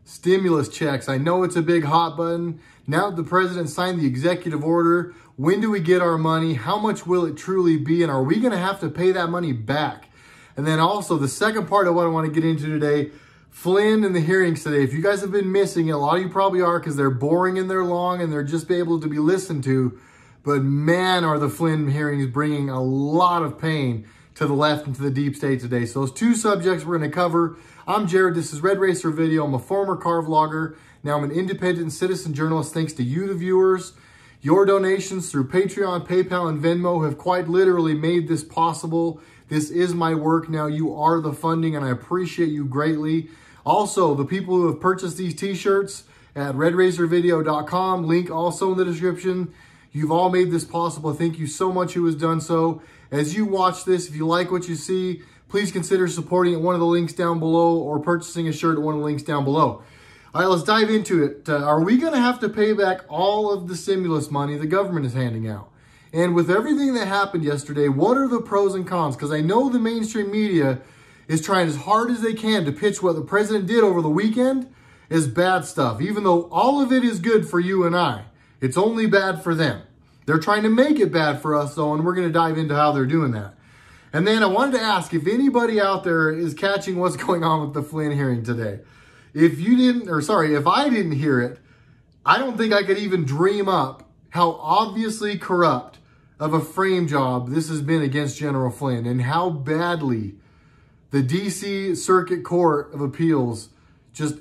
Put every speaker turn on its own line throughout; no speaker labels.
Stimulus checks. I know it's a big hot button. Now that the president signed the executive order, when do we get our money? How much will it truly be? And are we going to have to pay that money back? And then also the second part of what I want to get into today, Flynn and the hearings today. If you guys have been missing it, a lot of you probably are because they're boring and they're long and they're just able to be listened to. But man, are the Flynn hearings bringing a lot of pain to the left and to the deep state today. So those two subjects we're going to cover. I'm Jared. This is RedRacer Video. I'm a former car vlogger. Now I'm an independent citizen journalist thanks to you, the viewers. Your donations through Patreon, PayPal, and Venmo have quite literally made this possible. This is my work now. You are the funding, and I appreciate you greatly. Also, the people who have purchased these t-shirts at RedRacerVideo.com, link also in the description. You've all made this possible. Thank you so much who has done so. As you watch this, if you like what you see, please consider supporting at one of the links down below or purchasing a shirt at one of the links down below. All right, let's dive into it. Are we going to have to pay back all of the stimulus money the government is handing out? And with everything that happened yesterday, what are the pros and cons? Because I know the mainstream media is trying as hard as they can to pitch what the president did over the weekend as bad stuff. Even though all of it is good for you and I, it's only bad for them. They're trying to make it bad for us, though, and we're going to dive into how they're doing that. And then I wanted to ask if anybody out there is catching what's going on with the Flynn hearing today. If you didn't, or sorry, if I didn't hear it, I don't think I could even dream up how obviously corrupt of a frame job this has been against General Flynn and how badly the DC Circuit Court of Appeals, just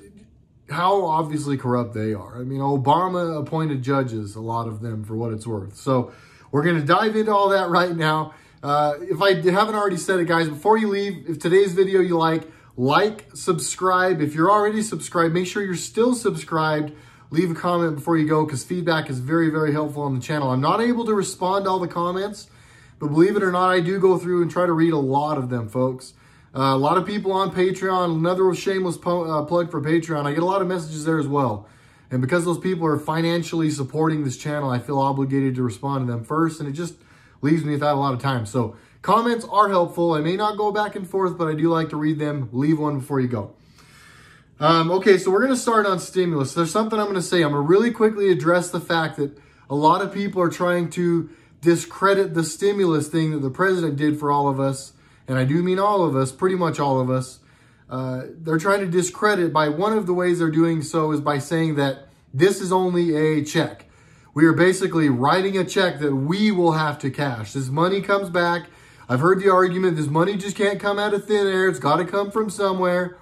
how obviously corrupt they are. I mean, Obama appointed judges, a lot of them, for what it's worth. So we're going to dive into all that right now. If I haven't already said it, guys, before you leave, if today's video you like, subscribe. If you're already subscribed, make sure you're still subscribed. Leave a comment before you go because feedback is very, very helpful on the channel. I'm not able to respond to all the comments, but believe it or not, I do go through and try to read a lot of them, folks. A lot of people on Patreon, another shameless plug for Patreon. I get a lot of messages there as well. And because those people are financially supporting this channel, I feel obligated to respond to them first. And it just leaves me without a lot of time. So comments are helpful. I may not go back and forth, but I do like to read them. Leave one before you go. Okay, so we're going to start on stimulus. There's something I'm going to say. I'm going to really quickly address the fact that a lot of people are trying to discredit the stimulus thing that the president did for all of us. And I do mean all of us, pretty much all of us. They're trying to discredit by one of the ways they're doing so is by saying that this is only a check. We are basically writing a check that we will have to cash. This money comes back. I've heard the argument, this money just can't come out of thin air. It's got to come from somewhere,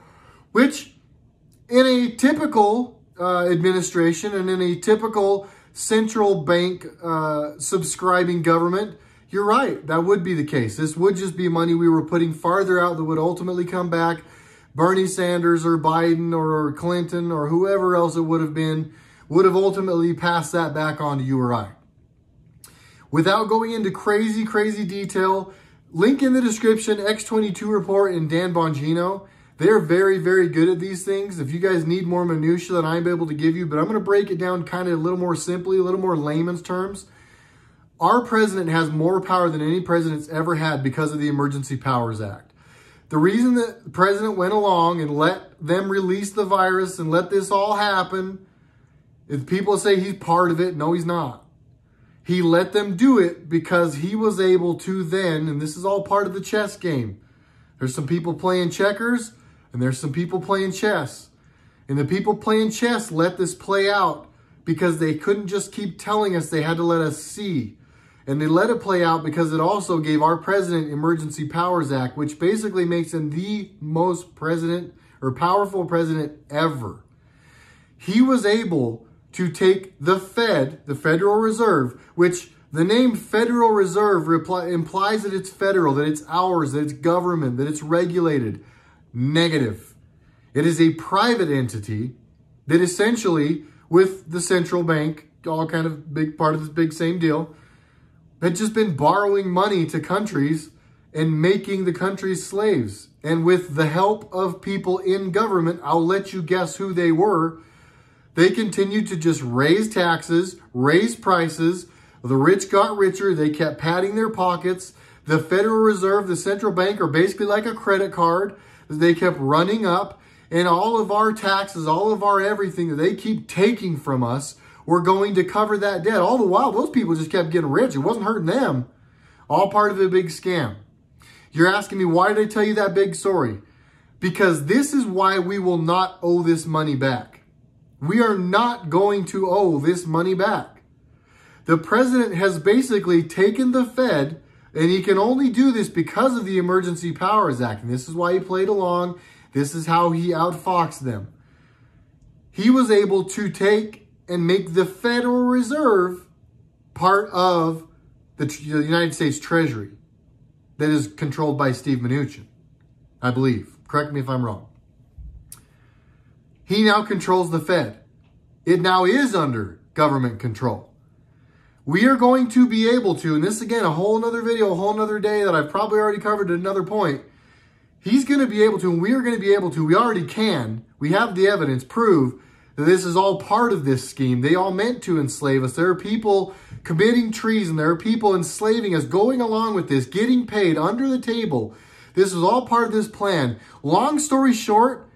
which in a typical administration and in a typical central bank subscribing government, you're right. That would be the case. This would just be money we were putting farther out that would ultimately come back. Bernie Sanders or Biden or Clinton or whoever else it would have been would have ultimately passed that back on to you or I. Without going into crazy, crazy detail, link in the description, X22 Report and Dan Bongino. They're very, very good at these things. If you guys need more minutia than I'm able to give you, but I'm going to break it down kind of a little more simply, a little more layman's terms. Our president has more power than any president's ever had because of the Emergency Powers Act. The reason that the president went along and let them release the virus and let this all happen, if people say he's part of it, no, he's not. He let them do it because he was able to then, and this is all part of the chess game. There's some people playing checkers and there's some people playing chess. And the people playing chess let this play out because they couldn't just keep telling us, they had to let us see. And they let it play out because it also gave our president Emergency Powers Act, which basically makes him the most powerful president ever. He was able to take the Fed, the Federal Reserve, which the name Federal Reserve implies that it's federal, that it's ours, that it's government, that it's regulated. Negative. It is a private entity that essentially, with the central bank, all kind of big part of this big same deal, had just been borrowing money to countries and making the countries slaves. And with the help of people in government, I'll let you guess who they were, they continued to just raise taxes, raise prices. The rich got richer. They kept padding their pockets. The Federal Reserve, the central bank, are basically like a credit card. They kept running up. and all of our taxes, all of our everything that they keep taking from us, we're going to cover that debt. All the while, those people just kept getting rich. It wasn't hurting them. All part of a big scam. You're asking me, why did I tell you that big story? Because this is why we will not owe this money back. We are not going to owe this money back. The president has basically taken the Fed, and he can only do this because of the Emergency Powers Act. And this is why he played along. This is how he outfoxed them. He was able to take and make the Federal Reserve part of the United States Treasury that is controlled by Steve Mnuchin, I believe. Correct me if I'm wrong. He now controls the Fed. It now is under government control. We are going to be able to, and this again, a whole nother video, a whole nother day that I've probably already covered at another point. He's going to be able to, and we are going to be able to, we already can, we have the evidence, prove that this is all part of this scheme. They all meant to enslave us. There are people committing treason. There are people enslaving us, going along with this, getting paid under the table. This is all part of this plan. Long story short,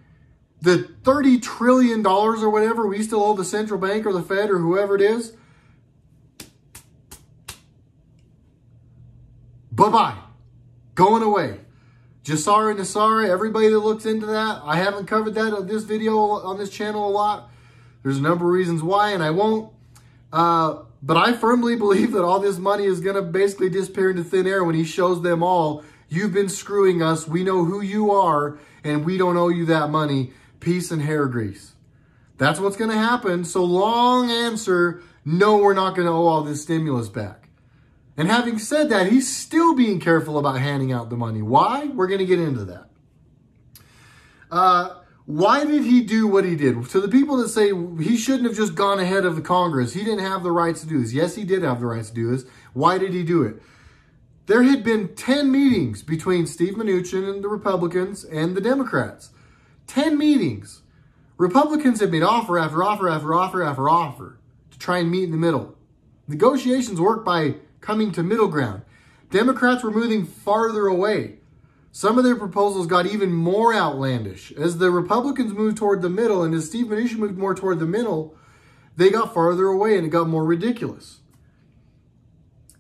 the $30 trillion or whatever we still owe the central bank or the Fed or whoever it is, bye-bye. Going away. Jassara and Nassara, everybody that looks into that, I haven't covered that on this video on this channel a lot. There's a number of reasons why, and I won't. But I firmly believe that all this money is going to basically disappear into thin air when he shows them all, you've been screwing us, we know who you are, and we don't owe you that money. Peace and hair grease. That's what's going to happen. So long answer, no, we're not going to owe all this stimulus back. And having said that, he's still being careful about handing out the money. Why? We're going to get into that. Why did he do what he did? To the people that say he shouldn't have just gone ahead of the Congress, he didn't have the rights to do this. Yes, he did have the rights to do this. Why did he do it? There had been 10 meetings between Steve Mnuchin and the Republicans and the Democrats. 10 meetings. Republicans had made offer after offer after offer after offer to try and meet in the middle. Negotiations work by coming to middle ground. Democrats were moving farther away. Some of their proposals got even more outlandish. As the Republicans moved toward the middle and as Steve Mnuchin moved more toward the middle, they got farther away and it got more ridiculous.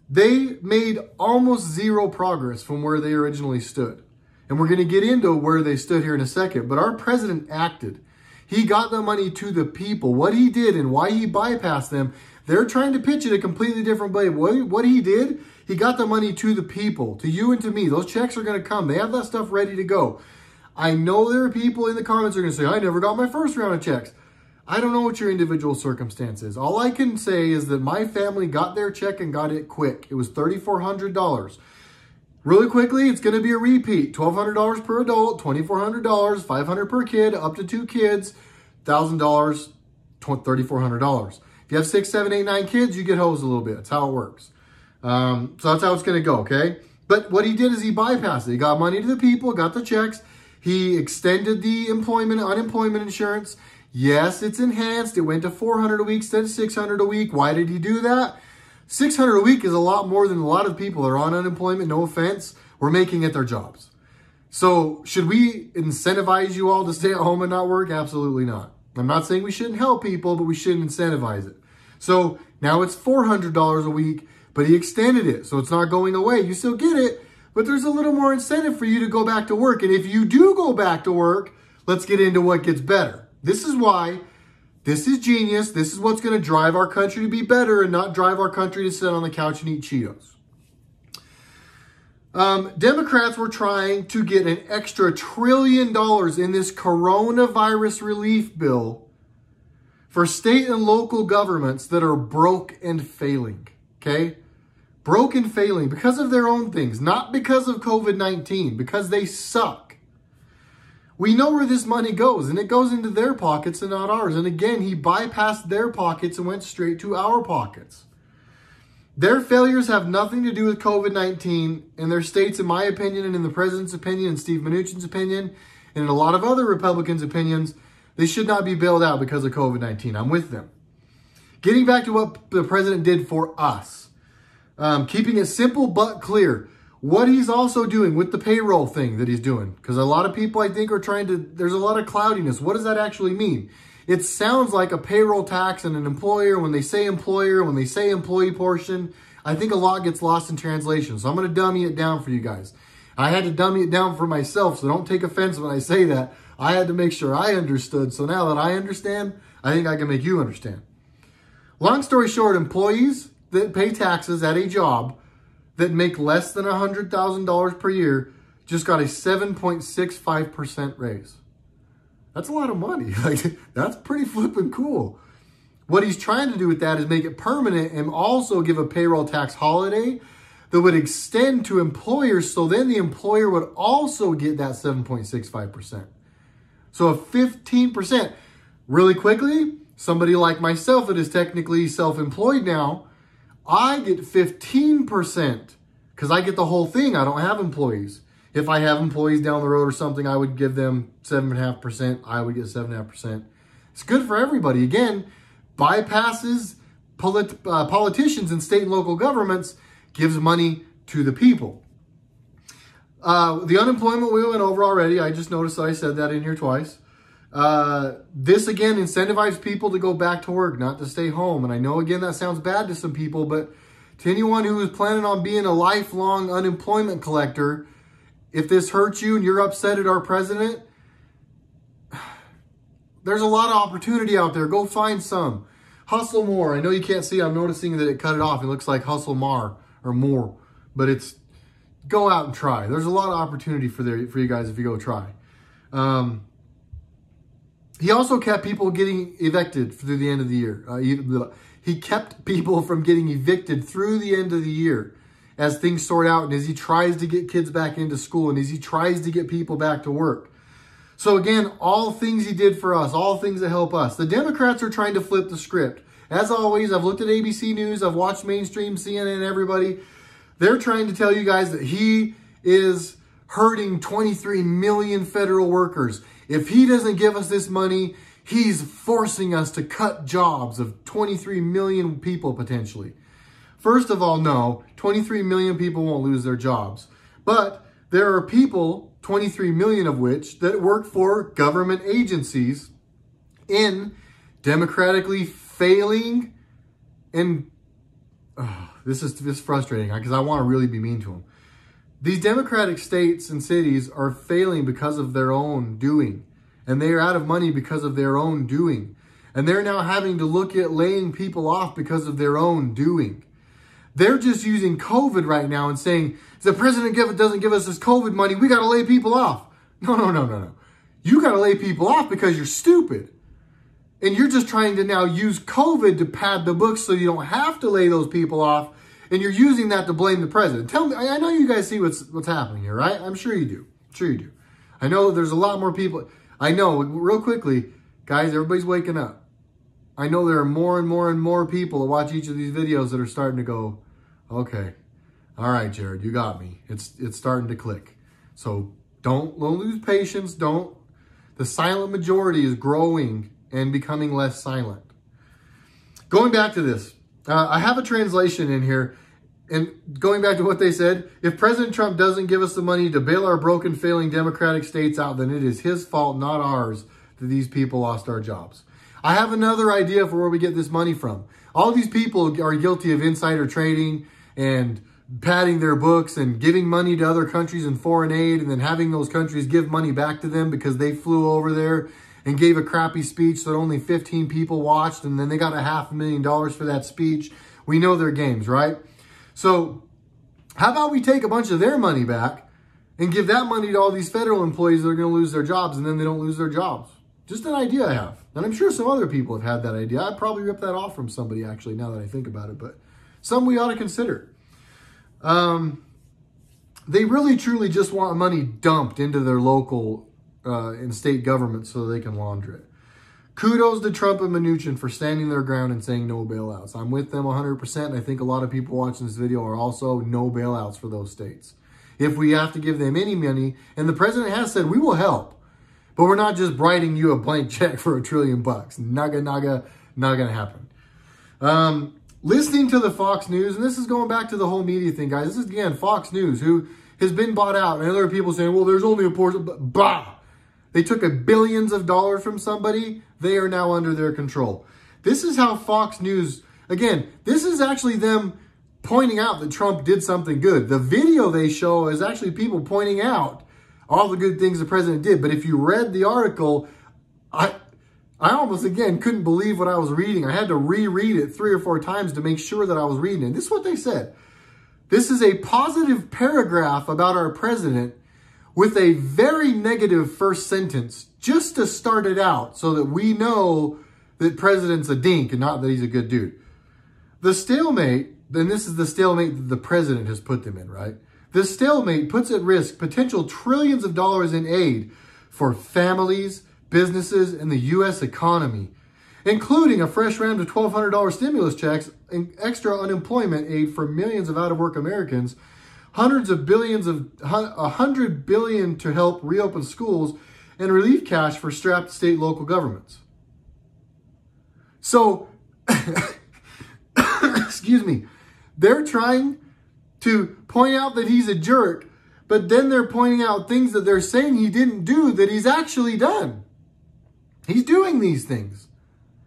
They made almost zero progress from where they originally stood. And we're going to get into where they stood here in a second. But our president acted. He got the money to the people. What he did and why he bypassed them, they're trying to pitch it a completely different way. What he did, he got the money to the people, to you and to me. Those checks are going to come. They have that stuff ready to go. I know there are people in the comments who are going to say, I never got my first round of checks. I don't know what your individual circumstance is. All I can say is that my family got their check and got it quick. It was $3,400. Really quickly, it's going to be a repeat. $1,200 per adult, $2,400, $500 per kid, up to 2 kids, $1,000, $3,400. If you have 6, 7, 8, 9 kids, you get hosed a little bit. That's how it works. So that's how it's going to go, okay? But what he did is he bypassed it. He got money to the people, got the checks. He extended the unemployment insurance. Yes, it's enhanced. It went to $400 a week instead of $600 a week. Why did he do that? $600 a week is a lot more than a lot of people that are on unemployment, no offense, were making at their jobs. So should we incentivize you all to stay at home and not work? Absolutely not. I'm not saying we shouldn't help people, but we shouldn't incentivize it. So now it's $400 a week, but he extended it. So it's not going away. You still get it, but there's a little more incentive for you to go back to work. And if you do go back to work, let's get into what gets better. This is why this is genius. This is what's going to drive our country to be better and not drive our country to sit on the couch and eat Cheetos. Democrats were trying to get an extra $1 trillion in this coronavirus relief bill for state and local governments that are broke and failing, okay? Broke and failing because of their own things, not because of COVID-19, because they suck. We know where this money goes, and it goes into their pockets and not ours. And again, he bypassed their pockets and went straight to our pockets. Their failures have nothing to do with COVID-19, and their states, in my opinion, and in the president's opinion, and Steve Mnuchin's opinion, and in a lot of other Republicans' opinions, they should not be bailed out because of COVID-19. I'm with them. Getting back to what the president did for us, keeping it simple but clear. what he's also doing with the payroll thing that he's doing, because a lot of people, I think, are trying to, there's a lot of cloudiness. What does that actually mean? It sounds like a payroll tax and an employer. When they say employer, when they say employee portion, I think a lot gets lost in translation. So I'm going to dummy it down for you guys. I had to dummy it down for myself, so don't take offense when I say that. I had to make sure I understood. So now that I understand, I think I can make you understand. Long story short, employees that pay taxes at a job that make less than $100,000 per year just got a 7.65% raise. That's a lot of money. Like, that's pretty flippin' cool. What he's trying to do with that is make it permanent and also give a payroll tax holiday that would extend to employers, so then the employer would also get that 7.65%. So a 15%. Really quickly, somebody like myself that is technically self-employed now, I get 15% because I get the whole thing. I don't have employees. If I have employees down the road or something, I would give them 7.5%. I would get 7.5%. It's good for everybody. Again, bypasses politicians and state and local governments, gives money to the people. The unemployment we went over already. I just noticed that I said that in here twice. This again incentivizes people to go back to work, not to stay home. And I know again that sounds bad to some people, but to anyone who is planning on being a lifelong unemployment collector, if this hurts you and you're upset at our president, there's a lot of opportunity out there. Go find some. Hustle more. I know you can't see. I'm noticing that it cut it off. It looks like hustle more or more, but it's go out and try. There's a lot of opportunity for you guys if you go try. He also kept people getting evicted through the end of the year. He kept people from getting evicted through the end of the year as things sort out and as he tries to get kids back into school and as he tries to get people back to work. So again, all things he did for us, all things that help us. The Democrats are trying to flip the script. As always, I've looked at ABC News, I've watched mainstream, CNN, everybody. They're trying to tell you guys that he is hurting 23 million federal workers. If he doesn't give us this money, he's forcing us to cut jobs of 23 million people potentially. First of all, no, 23 million people won't lose their jobs. But there are people, 23 million of which, that work for government agencies in democratically failing, and this is frustrating because I want to really be mean to them. These democratic states and cities are failing because of their own doing. And they are out of money because of their own doing. And they're now having to look at laying people off because of their own doing. They're just using COVID right now and saying, if the president doesn't give us this COVID money, we got to lay people off. No. You got to lay people off because you're stupid. And you're just trying to now use COVID to pad the books so you don't have to lay those people off. And you're using that to blame the president. Tell me, I know you guys see what's happening here, right? I'm sure you do. Sure you do. I know there's a lot more people. I know, real quickly, guys, everybody's waking up. I know there are more and more and more people that watch each of these videos that are starting to go, okay, all right, Jared, you got me. It's starting to click. So don't lose patience. The silent majority is growing and becoming less silent. Going back to this, I have a translation in here. And going back to what they said, if President Trump doesn't give us the money to bail our broken, failing democratic states out, then it is his fault, not ours, that these people lost our jobs. I have another idea for where we get this money from. All these people are guilty of insider trading and padding their books and giving money to other countries in foreign aid and then having those countries give money back to them because they flew over there and gave a crappy speech that only 15 people watched and then they got $500,000 for that speech. We know their games, right? So how about we take a bunch of their money back and give that money to all these federal employees that are going to lose their jobs and then they don't lose their jobs? Just an idea I have. And I'm sure some other people have had that idea. I'd probably rip that off from somebody actually now that I think about it, but something we ought to consider. They really truly just want money dumped into their local and state government so they can launder it. Kudos to Trump and Mnuchin for standing their ground and saying no bailouts. I'm with them 100%. And I think a lot of people watching this video are also no bailouts for those states. If we have to give them any money, and the president has said we will help, but we're not just writing you a blank check for $1 trillion. Not gonna happen. listening to the Fox News, and this is going back to the whole media thing, guys. This is, again, Fox News, who has been bought out. And other people saying, well, there's only a portion. Bah! They took billions of dollars from somebody. They are now under their control. This is how Fox News, again, this is actually them pointing out that Trump did something good. The video they show is actually people pointing out all the good things the president did. But if you read the article, I almost, again, couldn't believe what I was reading. I had to reread it 3 or 4 times to make sure that I was reading it. This is what they said. This is a positive paragraph about our president with a very negative first sentence, just to start it out so that we know that president's a dink and not that he's a good dude. The stalemate, then this is the stalemate that the president has put them in, right? The stalemate puts at risk potential trillions of dollars in aid for families, businesses, and the U.S. economy, including a fresh round of $1,200 stimulus checks and extra unemployment aid for millions of out-of-work Americans, $100 billion to help reopen schools, and relief cash for strapped state and local governments. So, excuse me, they're trying to point out that he's a jerk, but then they're pointing out things that they're saying he didn't do that he's actually done. He's doing these things.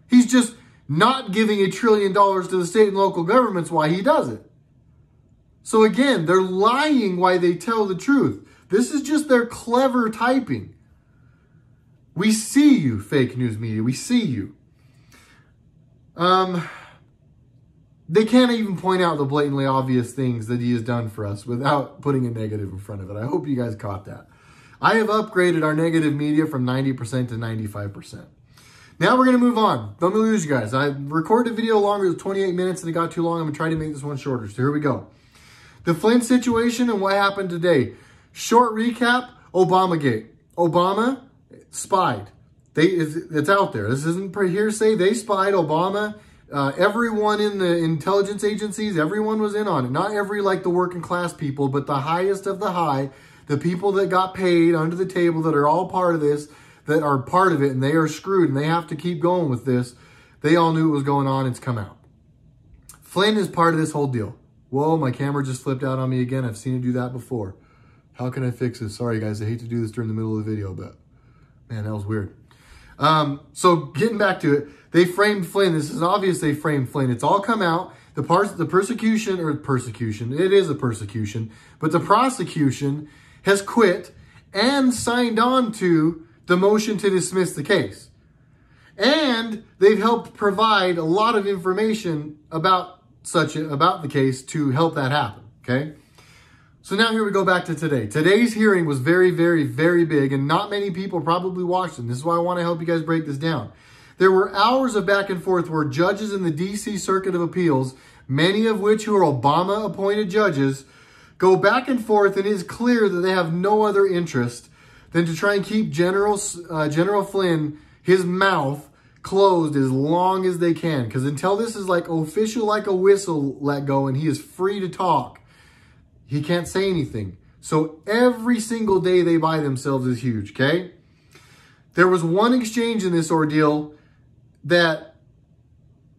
He's just not giving $1 trillion to the state and local governments while he does it. So again, they're lying while they tell the truth. This is just their clever typing. We see you, fake news media. We see you. They can't even point out the blatantly obvious things that he has done for us without putting a negative in front of it. I hope you guys caught that. I have upgraded our negative media from 90% to 95%. Now we're going to move on. Don't lose you guys. I recorded a video longer than 28 minutes and it got too long. I'm going to try to make this one shorter. So here we go. The Flynn situation and what happened today. Short recap, Obamagate. Obama spied. It's out there. This isn't hearsay. They spied Obama. Everyone in the intelligence agencies, everyone was in on it. Not every, like the working class people, but the highest of the high, the people that got paid under the table that are all part of this, that are part of it, and they are screwed, and they have to keep going with this. They all knew what was going on. It's come out. Flynn is part of this whole deal. Whoa, my camera just flipped out on me again. I've seen it do that before. How can I fix this? Sorry, guys. I hate to do this during the middle of the video, but man, that was weird. So getting back to it, they framed Flynn. This is obvious they framed Flynn. It's all come out. The persecution, it is a persecution, but the prosecution has quit and signed on to the motion to dismiss the case. And they've helped provide a lot of information about the case to help that happen, okay? So now here we go back to today. Today's hearing was very, very, very big, and not many people probably watched it. This is why I want to help you guys break this down. There were hours of back and forth where judges in the D.C. Circuit of Appeals, many of which who are Obama-appointed judges, go back and forth, and it is clear that they have no other interest than to try and keep General Flynn, his mouth, closed as long as they can. Because until this is like official, like a whistle let go, and he is free to talk, he can't say anything. So every single day they buy themselves is huge, okay? There was one exchange in this ordeal that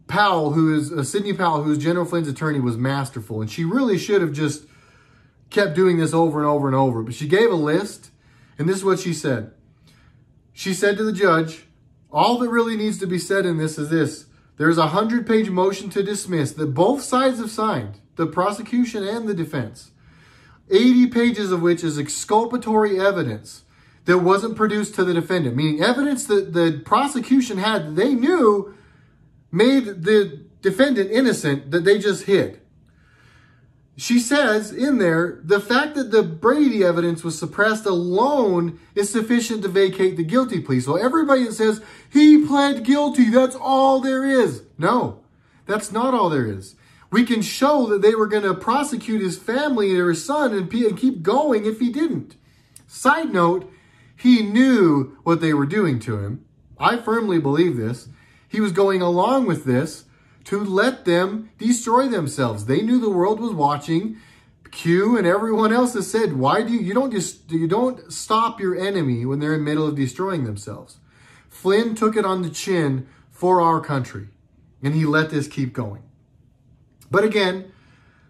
Powell, Sidney Powell, who is General Flynn's attorney, was masterful. And she really should have just kept doing this over and over and over. But she gave a list, and this is what she said. She said to the judge, all that really needs to be said in this is this. There's a 100-page motion to dismiss that both sides have signed, the prosecution and the defense. 80 pages of which is exculpatory evidence that wasn't produced to the defendant, meaning evidence that the prosecution had that they knew made the defendant innocent that they just hid. She says in there, the fact that the Brady evidence was suppressed alone is sufficient to vacate the guilty plea. So everybody that says, he pled guilty, that's all there is. No, that's not all there is. We can show that they were going to prosecute his family and his son and keep going if he didn't. Side note, he knew what they were doing to him. I firmly believe this. He was going along with this to let them destroy themselves. They knew the world was watching. Q and everyone else has said, why do you don't stop your enemy when they're in the middle of destroying themselves. Flynn took it on the chin for our country, and he let this keep going. But again,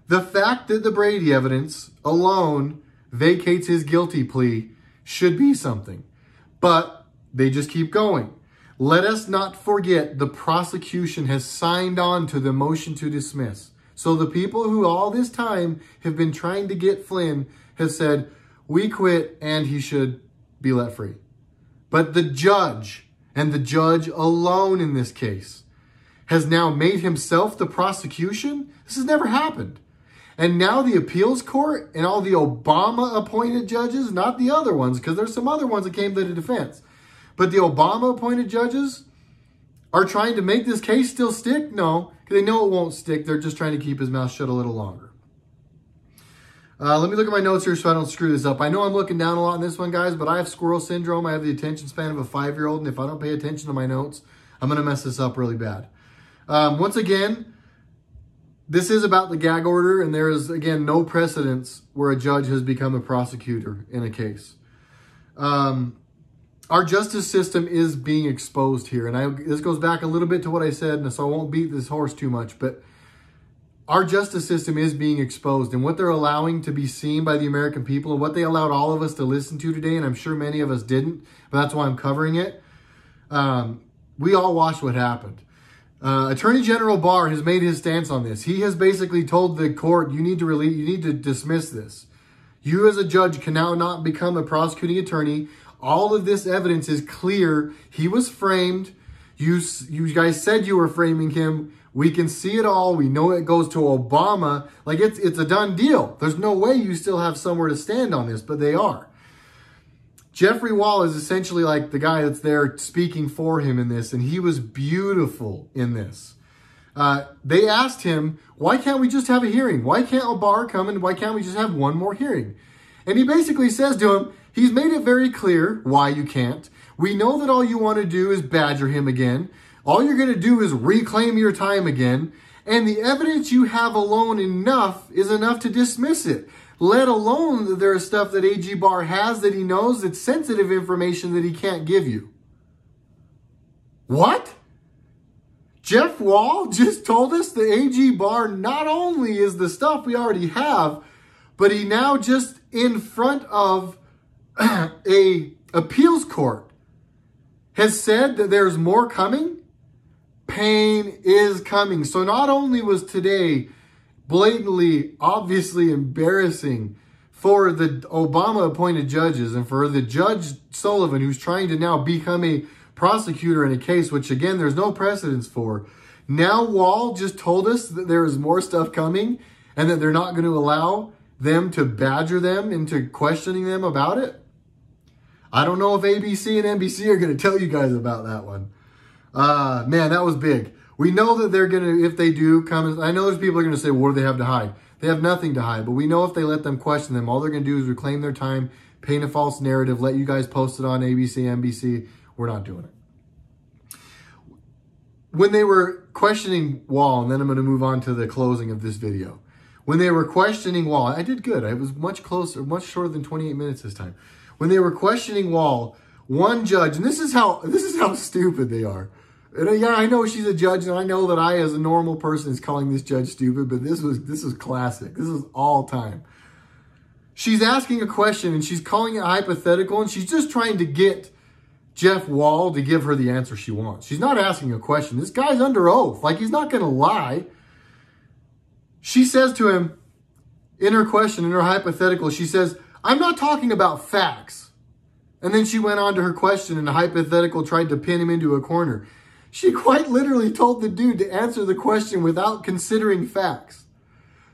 the fact that the Brady evidence alone vacates his guilty plea should be something. But they just keep going. Let us not forget the prosecution has signed on to the motion to dismiss. So the people who all this time have been trying to get Flynn have said, we quit and he should be let free. But the judge, and the judge alone in this case, has now made himself the prosecution. This has never happened. And now the appeals court and all the Obama-appointed judges, not the other ones, because there's some other ones that came to the defense, but the Obama-appointed judges are trying to make this case still stick? No, because they know it won't stick. They're just trying to keep his mouth shut a little longer. Let me look at my notes here so I don't screw this up. I know I'm looking down a lot on this one, guys, but I have squirrel syndrome. I have the attention span of a 5-year-old, and if I don't pay attention to my notes, I'm going to mess this up really bad. Once again, this is about the gag order, and there is, again, no precedence where a judge has become a prosecutor in a case. Our justice system is being exposed here, and this goes back a little bit to what I said, and so I won't beat this horse too much, but our justice system is being exposed, and what they're allowing to be seen by the American people, and what they allowed all of us to listen to today, and I'm sure many of us didn't, but that's why I'm covering it. We all watched what happened. Attorney General Barr has made his stance on this. He has basically told the court, you need to dismiss this. You as a judge can now not become a prosecuting attorney. All of this evidence is clear. He was framed. You guys said you were framing him. We can see it all. We know it goes to Obama. Like, it's a done deal. There's no way you still have somewhere to stand on this, but they are. Jeffrey Wall is essentially like the guy that's there speaking for him in this, and he was beautiful in this. They asked him, why can't we just have a hearing? Why can't Barr come and why can't we just have one more hearing? And he basically says to him, he's made it very clear why you can't. We know that all you want to do is badger him again. All you're going to do is reclaim your time again. And the evidence you have alone is enough to dismiss it. Let alone that there is stuff that AG Barr has that he knows that's sensitive information that he can't give you. What? Jeff Wall just told us that AG Barr not only is the stuff we already have, but he now just in front of a appeals court has said that there's more coming. Pain is coming. So not only was today blatantly, obviously embarrassing for the Obama-appointed judges and for the Judge Sullivan, who's trying to now become a prosecutor in a case, which again, there's no precedence for. Now Wall just told us that there is more stuff coming and that they're not going to allow them to badger them into questioning them about it. I don't know if ABC and NBC are going to tell you guys about that one. Man, that was big. We know that they're going to, if they do come, I know there's people are going to say, what do they have to hide? They have nothing to hide, but we know if they let them question them, all they're going to do is reclaim their time, paint a false narrative, let you guys post it on ABC, NBC. We're not doing it. When they were questioning Wall, and then I'm going to move on to the closing of this video. When they were questioning Wall, I did good. I was much closer, much shorter than 28 minutes this time. When they were questioning Wall, one judge, and this is how stupid they are. And yeah, I know she's a judge, and I know that I, as a normal person, is calling this judge stupid, but this is classic. This is all time. She's asking a question, and she's calling it hypothetical, and she's just trying to get Jeff Wall to give her the answer she wants. She's not asking a question. This guy's under oath. Like, he's not going to lie. She says to him, in her question, in her hypothetical, she says, I'm not talking about facts. And then she went on to her question, and the hypothetical tried to pin him into a corner. She quite literally told the dude to answer the question without considering facts.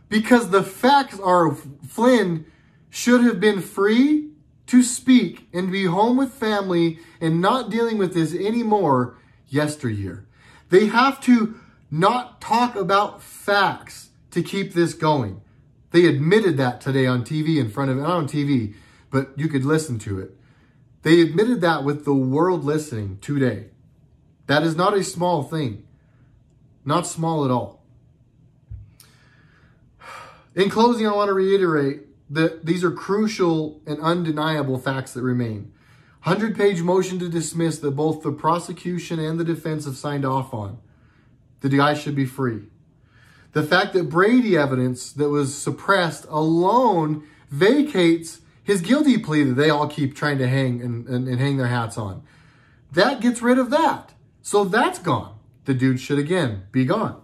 Because the facts are Flynn should have been free to speak and be home with family and not dealing with this anymore yesteryear. They have to not talk about facts to keep this going. They admitted that today on TV in front of, not on TV, but you could listen to it. They admitted that with the world listening today. That is not a small thing. Not small at all. In closing, I want to reiterate that these are crucial and undeniable facts that remain. 100-page motion to dismiss that both the prosecution and the defense have signed off on. The guy should be free. The fact that Brady evidence that was suppressed alone vacates his guilty plea that they all keep trying to hang and hang their hats on. That gets rid of that. So that's gone. The dude should, again, be gone.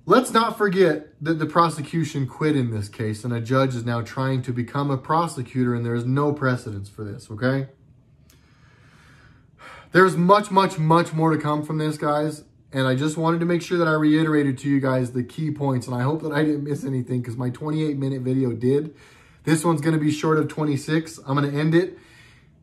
Let's not forget that the prosecution quit in this case, and a judge is now trying to become a prosecutor, and there is no precedence for this, okay? There's much, much, much more to come from this, guys. And I just wanted to make sure that I reiterated to you guys the key points. And I hope that I didn't miss anything because my 28-minute video did. This one's going to be short of 26. I'm going to end it.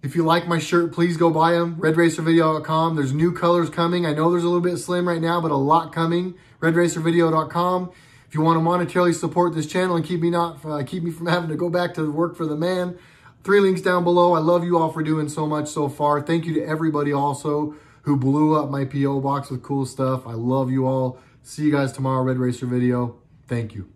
If you like my shirt, please go buy them. RedRacerVideo.com. There's new colors coming. I know there's a little bit slim right now, but a lot coming. RedRacerVideo.com. If you want to monetarily support this channel and keep me from having to go back to work for the man, 3 links down below. I love you all for doing so much so far. Thank you to everybody also who blew up my P.O. box with cool stuff. I love you all. See you guys tomorrow, Red Racer Video. Thank you.